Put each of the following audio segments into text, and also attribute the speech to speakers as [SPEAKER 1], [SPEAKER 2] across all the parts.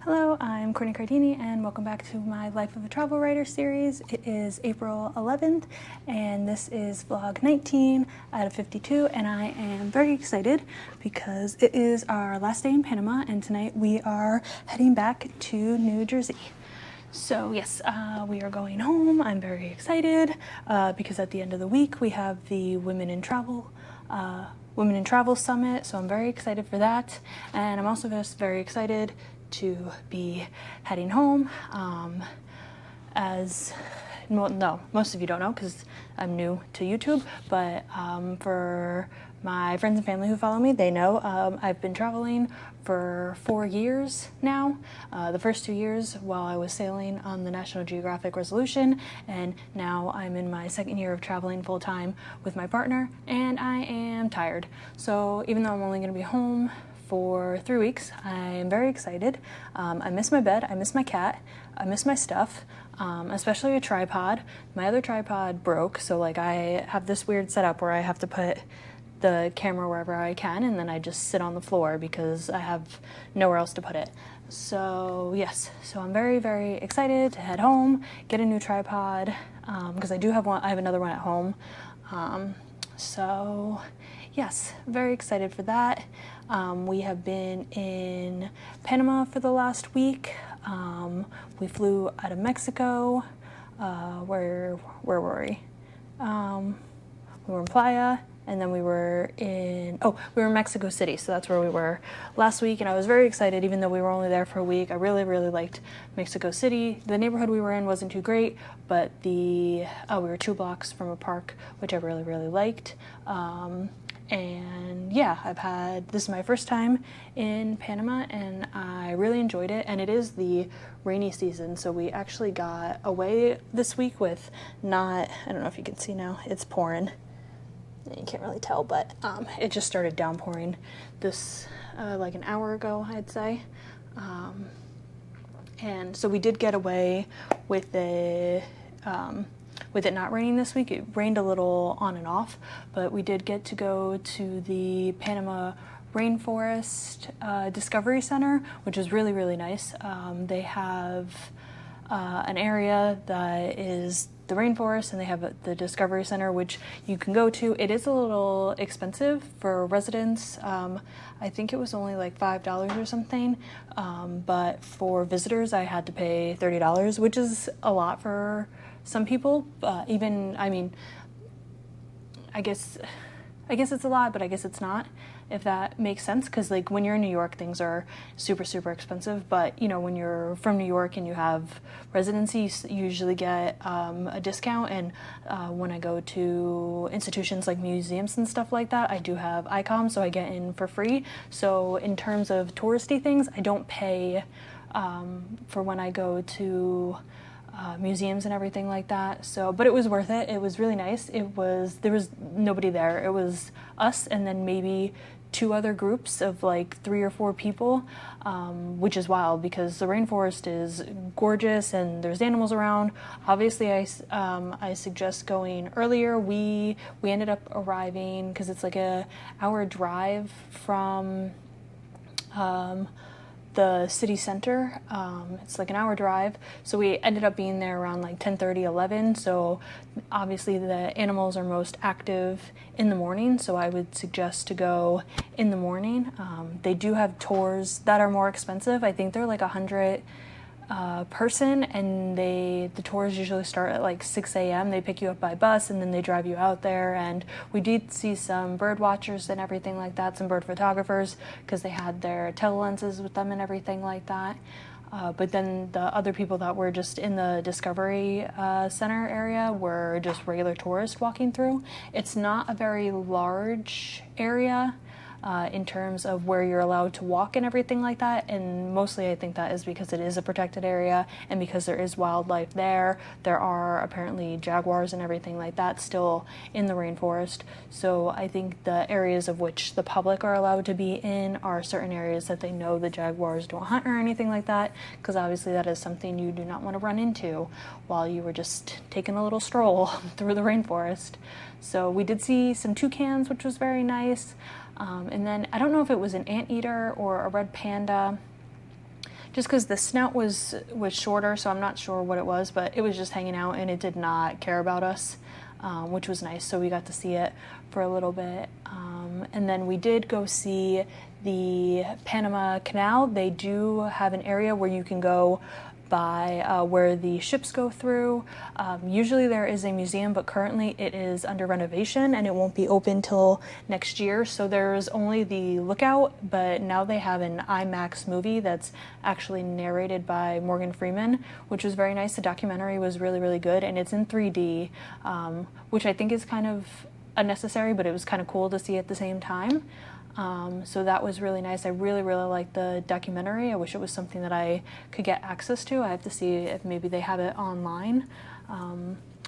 [SPEAKER 1] Hello, I'm Courtney Cardini and welcome back to my Life of a Travel Writer series. It is April 11th and this is vlog 19 out of 52 and I am very excited because it is our last day in Panama and tonight we are heading back to New Jersey. So yes, we are going home. I'm very excited because at the end of the week we have the Women in Travel Summit, so I'm very excited for that. And I'm also just very excited to be heading home. Most of you don't know because I'm new to YouTube, but for my friends and family who follow me, they know I've been traveling for 4 years now. The first 2 years while I was sailing on the National Geographic Resolution, and now I'm in my second year of traveling full-time with my partner, and I am tired. So even though I'm only going to be home for 3 weeks, I am very excited. I miss my bed, I miss my cat, I miss my stuff, especially a tripod. My other tripod broke, so like I have this weird setup where I have to put the camera wherever I can and then I just sit on the floor because I have nowhere else to put it. So yes, so I'm very, very excited to head home, get a new tripod, because I do have one. I have another one at home. So yes, very excited for that. We have been in Panama for the last week. We flew out of Mexico. Where were we? We were in Playa, and then we were in Mexico City, so that's where we were last week, and I was very excited even though we were only there for a week. I really, really liked Mexico City. The neighborhood we were in wasn't too great, but we were 2 blocks from a park, which I really, really liked. And yeah, this is my first time in Panama and I really enjoyed it, and it is the rainy season, so we actually got away this week with I don't know if you can see now, it's pouring. You can't really tell, but it just started downpouring this like an hour ago, I'd say. And so we did get away with it not raining this week. It rained a little on and off, but we did get to go to the Panama Rainforest Discovery Center, which is really, really nice. They have an area that is the rainforest, and they have the Discovery Center, which you can go to. It is a little expensive for residents. I think it was only like $5 or something, but for visitors I had to pay $30, which is a lot for some people. I guess it's a lot, but I guess it's not, if that makes sense, because like when you're in New York, things are super, super expensive, but you know, when you're from New York and you have residency, you usually get a discount. And when I go to institutions like museums and stuff like that, I do have ICOM, so I get in for free. So in terms of touristy things, I don't pay for when I go to museums and everything like that. So, but it was worth it. It was really nice. There was nobody there. It was us and then maybe 2 other groups of like 3 or 4 people, which is wild because the rainforest is gorgeous and there's animals around. Obviously, I suggest going earlier. We ended up arriving because it's like a hour drive from the city center. It's like an hour drive, so we ended up being there around like 10:30, 11. So obviously the animals are most active in the morning, so I would suggest to go in the morning. They do have tours that are more expensive. I think they're like $100 person, and the tours usually start at like 6 a.m. They pick you up by bus and then they drive you out there, and we did see some bird watchers and everything like that, some bird photographers, because they had their telelenses with them and everything like that. But then the other people that were just in the Discovery Center area were just regular tourists walking through. It's not a very large area in terms of where you're allowed to walk and everything like that, and mostly I think that is because it is a protected area and because there is wildlife there. There are apparently jaguars and everything like that still in the rainforest, so I think the areas of which the public are allowed to be in are certain areas that they know the jaguars don't hunt or anything like that, because obviously that is something you do not want to run into while you were just taking a little stroll through the rainforest. So we did see some toucans, which was very nice. And then I don't know if it was an anteater or a red panda, just because the snout was shorter, so I'm not sure what it was, but it was just hanging out and it did not care about us, which was nice. So we got to see it for a little bit. And then we did go see the Panama Canal. They do have an area where you can go by where the ships go through. Usually there is a museum, but currently it is under renovation and it won't be open till next year. So there's only the lookout, but now they have an IMAX movie that's actually narrated by Morgan Freeman, which was very nice. The documentary was really, really good, and it's in 3D, which I think is kind of unnecessary, but it was kind of cool to see at the same time. So that was really nice. I really, really liked the documentary. I wish it was something that I could get access to. I have to see if maybe they have it online.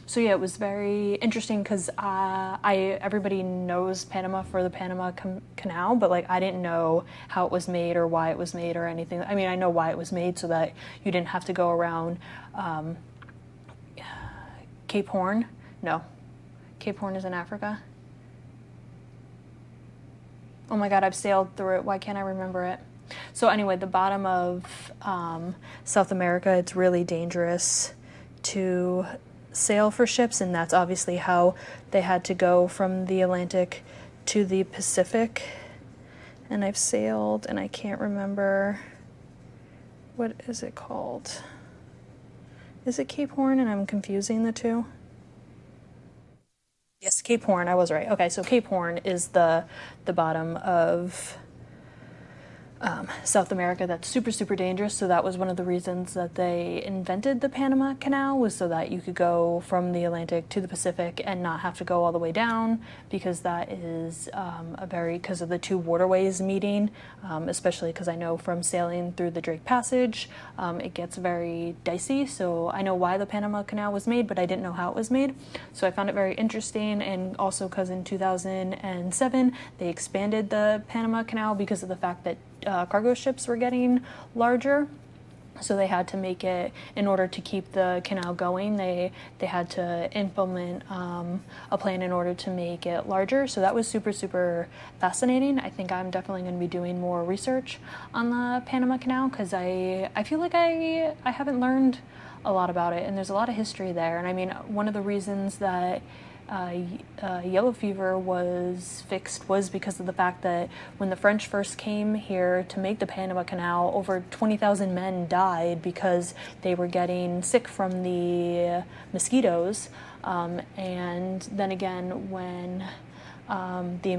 [SPEAKER 1] So yeah, it was very interesting because everybody knows Panama for the Panama Canal, but like I didn't know how it was made or why it was made or anything. I mean, I know why it was made so that you didn't have to go around Cape Horn. No, Cape Horn is in Africa. Oh my God, I've sailed through it. Why can't I remember it? So anyway, the bottom of South America, it's really dangerous to sail for ships, and that's obviously how they had to go from the Atlantic to the Pacific. And I've sailed, and I can't remember, what is it called? Is it Cape Horn, and I'm confusing the two? Yes, Cape Horn, I was right. Okay, so Cape Horn is the bottom of South America. That's super, super dangerous. So that was one of the reasons that they invented the Panama Canal, was so that you could go from the Atlantic to the Pacific and not have to go all the way down, because that is because of the two waterways meeting, especially because I know from sailing through the Drake Passage, it gets very dicey. So I know why the Panama Canal was made, but I didn't know how it was made. So I found it very interesting, and also because in 2007 they expanded the Panama Canal because of the fact that cargo ships were getting larger, so they had to make it, in order to keep the canal going, they had to implement a plan in order to make it larger. So that was super, super fascinating. I think I'm definitely going to be doing more research on the Panama Canal, because I feel like I haven't learned a lot about it, and there's a lot of history there. And I mean, one of the reasons that yellow fever was fixed was because of the fact that when the French first came here to make the Panama Canal, over 20,000 men died because they were getting sick from the mosquitoes. And then again, when the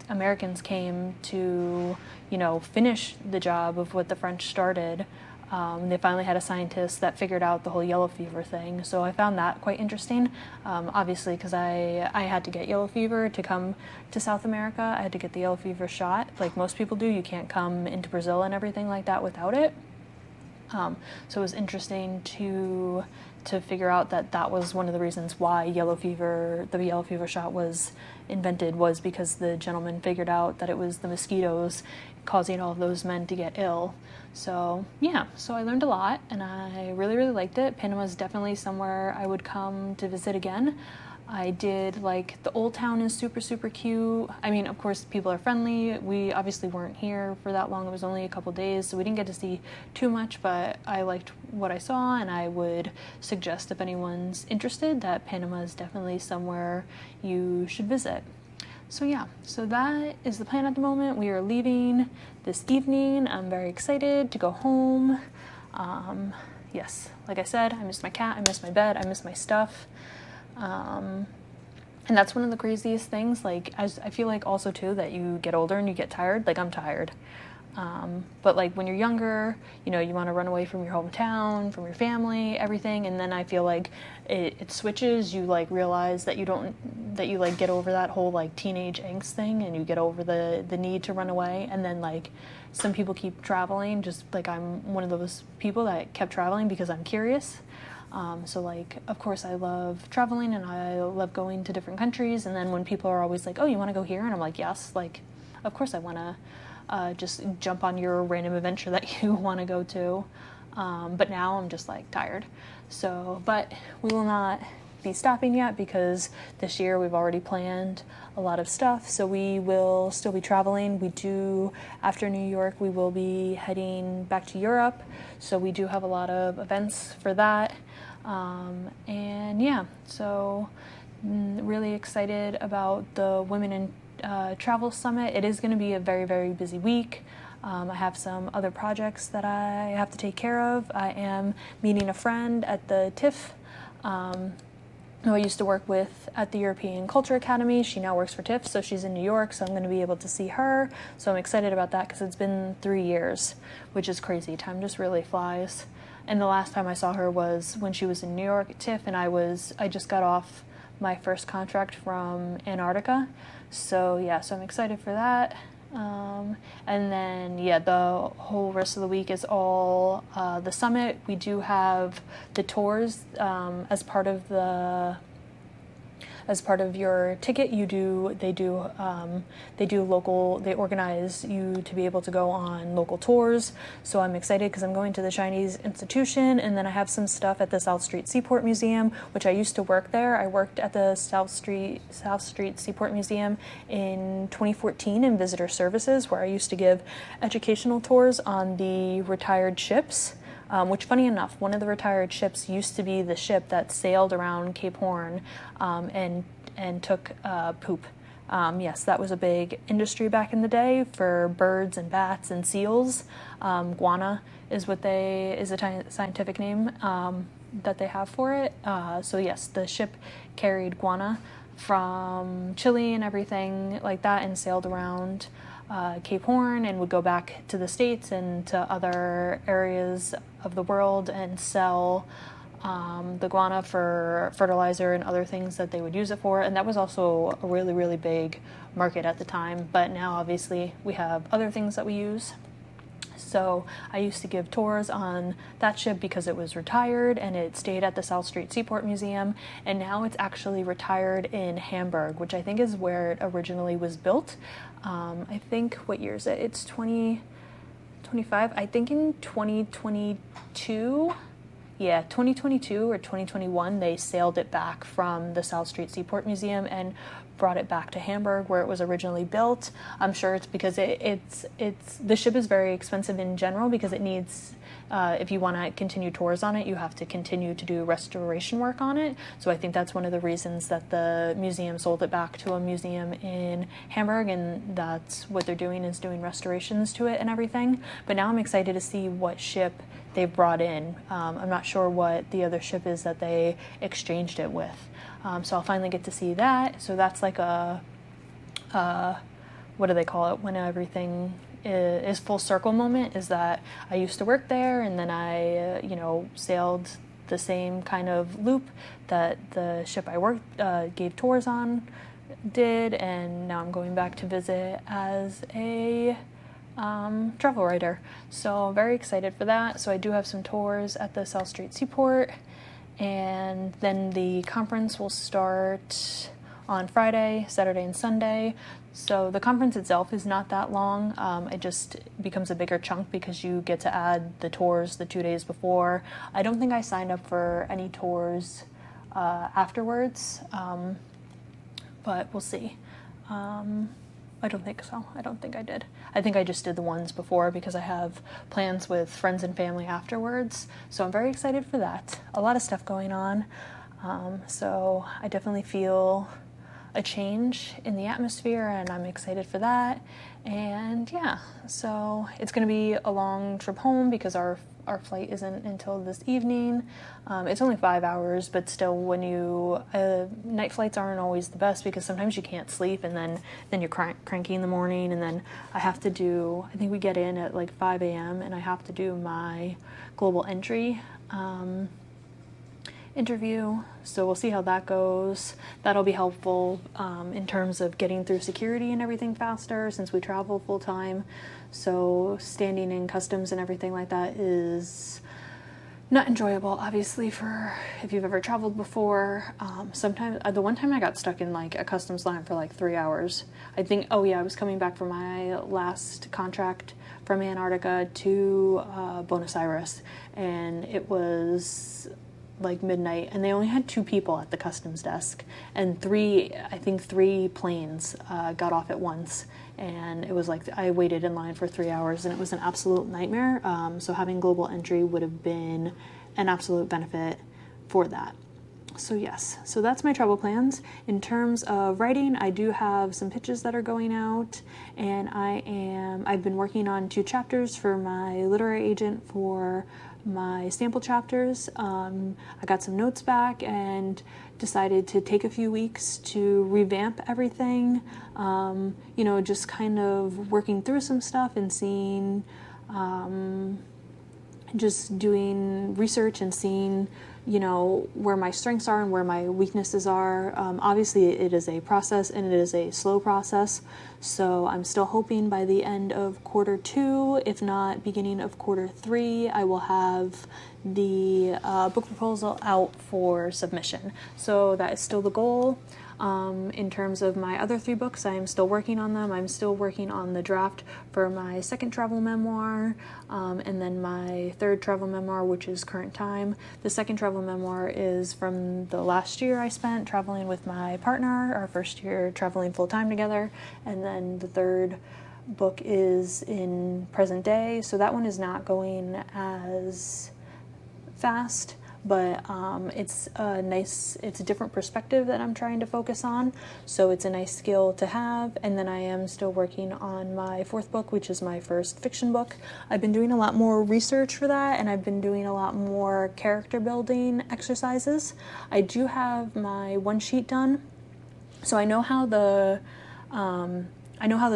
[SPEAKER 1] Americans came to, finish the job of what the French started, they finally had a scientist that figured out the whole yellow fever thing. So I found that quite interesting, obviously, because I had to get yellow fever to come to South America. I had to get the yellow fever shot, like most people do. You can't come into Brazil and everything like that without it. So it was interesting to figure out that was one of the reasons why the yellow fever shot was invented, was because the gentleman figured out that it was the mosquitoes causing all of those men to get ill. So yeah, so I learned a lot, and I really, really liked it. Panama is definitely somewhere I would come to visit again. I did like the old town is super, super cute. I mean, of course, people are friendly. We obviously weren't here for that long. It was only a couple days, so we didn't get to see too much, but I liked what I saw, and I would suggest, if anyone's interested, that Panama is definitely somewhere you should visit. So yeah, so that is the plan at the moment. We are leaving this evening. I'm very excited to go home. Yes, like I said, I miss my cat, I miss my bed, I miss my stuff. And that's one of the craziest things, like, as I feel like also too, that you get older and you get tired. Like, I'm tired. But like when you're younger, you want to run away from your hometown, from your family, everything. And then I feel like it switches. You like realize that you like get over that whole like teenage angst thing, and you get over the need to run away. And then like some people keep traveling, just like I'm one of those people that kept traveling because I'm curious. So like, of course I love traveling and I love going to different countries. And then when people are always like, oh, you want to go here? And I'm like, yes, like, of course I want to just jump on your random adventure that you want to go to. But now I'm just like tired. So, but we will not be stopping yet because this year we've already planned a lot of stuff, so we will still be traveling. We do, after New York, we will be heading back to Europe, so we do have a lot of events for that. And yeah, so really excited about the Women in Travel Summit. It is going to be a very, very busy week. I have some other projects that I have to take care of. I am meeting a friend at the TIFF, who I used to work with at the European Culture Academy. She now works for TIFF, so she's in New York, so I'm going to be able to see her. So I'm excited about that because it's been 3 years, which is crazy. Time just really flies. And the last time I saw her was when she was in New York at TIFF, and I just got off my first contract from Antarctica. So yeah, so I'm excited for that. And then, yeah, the whole rest of the week is all the summit. We do have the tours as part of your ticket. They organize you to be able to go on local tours. So I'm excited because I'm going to the Chinese Institution, and then I have some stuff at the South Street Seaport Museum, which I used to work there. I worked at the South Street Seaport Museum in 2014 in visitor services, where I used to give educational tours on the retired ships. Which, funny enough, one of the retired ships used to be the ship that sailed around Cape Horn and took poop. Yes, that was a big industry back in the day for birds and bats and seals. Guana is a scientific name that they have for it. So yes, the ship carried guana from Chile and everything like that and sailed around Cape Horn and would go back to the States and to other areas of the world and sell the guana for fertilizer and other things that they would use it for. And that was also a really, really big market at the time. But now obviously we have other things that we use. So I used to give tours on that ship because it was retired and it stayed at the South Street Seaport Museum, and now it's actually retired in Hamburg, which I think is where it originally was built. I think, what year is it? It's 2025. I think in 2022, yeah, 2022 or 2021, they sailed it back from the South Street Seaport Museum and brought it back to Hamburg where it was originally built. I'm sure it's because the ship is very expensive in general because it needs, if you want to continue tours on it, you have to continue to do restoration work on it. So I think that's one of the reasons that the museum sold it back to a museum in Hamburg, and that's what they're doing, is doing restorations to it and everything. But now I'm excited to see what ship they've brought in. I'm not sure what the other ship is that they exchanged it with. So I'll finally get to see that. So that's like a, what do they call it, when everything is full circle moment, is that I used to work there, and then I, sailed the same kind of loop that the ship I worked, gave tours on did, and now I'm going back to visit as a travel writer. So I'm very excited for that. So I do have some tours at the South Street Seaport. And then the conference will start on Friday, Saturday, and Sunday. So the conference itself is not that long. It just becomes a bigger chunk because you get to add the tours the 2 days before. I don't think I signed up for any tours afterwards, but we'll see. I don't think so. I don't think I did. I think I just did the ones before because I have plans with friends and family afterwards. So I'm very excited for that. A lot of stuff going on. So I definitely feel a change in the atmosphere, and I'm excited for that. And yeah, so it's going to be a long trip home because our flight isn't until this evening. It's only 5 hours, but still, when night flights aren't always the best because sometimes you can't sleep, and then you're cranky in the morning, and then I think we get in at like 5 a.m. and I have to do my global entry interview. So we'll see how that goes. That'll be helpful in terms of getting through security and everything faster since we travel full time. So standing in customs and everything like that is not enjoyable, obviously, for if you've ever traveled before. Sometimes, the one time I got stuck in like a customs line for like 3 hours. I think, I was coming back from my last contract from Antarctica to Buenos Aires, and it was like midnight, and they only had 2 people at the customs desk, and I think three planes got off at once, and it was like I waited in line for 3 hours, and it was an absolute nightmare. So having global entry would have been an absolute benefit for that. So yes, so that's my travel plans. In terms of writing, I do have some pitches that are going out, and I've been working on 2 chapters for my literary agent for my sample chapters. I got some notes back and decided to take a few weeks to revamp everything, just kind of working through some stuff and seeing, just doing research and seeing where my strengths are and where my weaknesses are. Obviously, it is a process, and it is a slow process. So I'm still hoping by the end of quarter 2, if not beginning of quarter 3, I will have the book proposal out for submission. So that is still the goal. In terms of my other 3 books, I am still working on them. I'm still working on the draft for my second travel memoir, and then my third travel memoir, which is current time. The second travel memoir is from the last year I spent traveling with my partner, our first year traveling full-time together, and then the third book is in present day, so that one is not going as fast, but it's a different perspective that I'm trying to focus on, so it's a nice skill to have. And then I am still working on my 4th book, which is my first fiction book. I've been doing a lot more research for that, and I've been doing a lot more character building exercises. I do have my 1 sheet done, so I know how the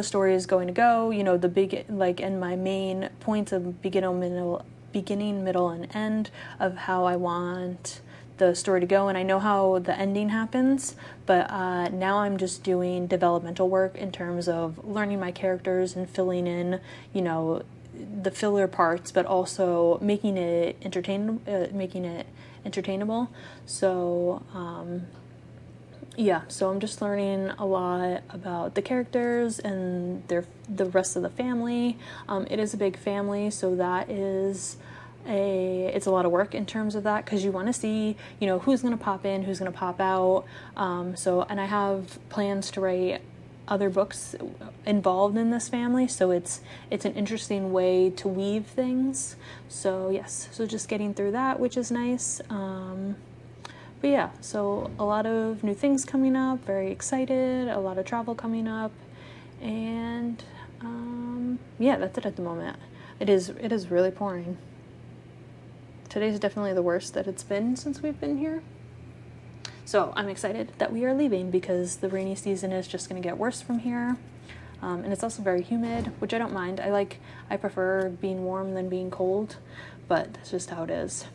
[SPEAKER 1] story is going to go, and my main points of beginning, middle, and end of how I want the story to go, and I know how the ending happens, but now I'm just doing developmental work in terms of learning my characters and filling in, the filler parts, but also making it entertainable. So so I'm just learning a lot about the characters and the rest of the family. It is a big family, so it's a lot of work in terms of that, because you want to see, who's going to pop in, who's going to pop out. And I have plans to write other books involved in this family, so it's an interesting way to weave things. So yes, so just getting through that, which is nice. But yeah, so a lot of new things coming up, very excited, a lot of travel coming up, and that's it at the moment. It is really pouring. Today's definitely the worst that it's been since we've been here. So I'm excited that we are leaving, because the rainy season is just going to get worse from here. And it's also very humid, which I don't mind. I prefer being warm than being cold, but that's just how it is.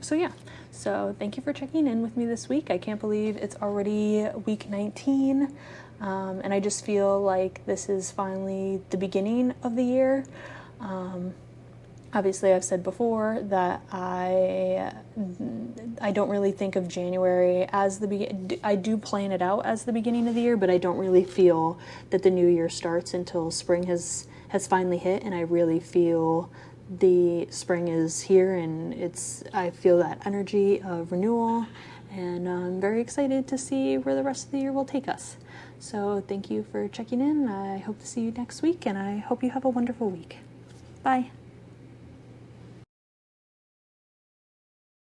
[SPEAKER 1] So yeah, so thank you for checking in with me this week. I can't believe it's already week 19, and I just feel like this is finally the beginning of the year. Obviously, I've said before that I don't really think of January as I do plan it out as the beginning of the year, but I don't really feel that the new year starts until spring has finally hit, and I really feel the spring is here, and I feel that energy of renewal, and I'm very excited to see where the rest of the year will take us. So thank you for checking in. I hope to see you next week, and I hope you have a wonderful week. Bye.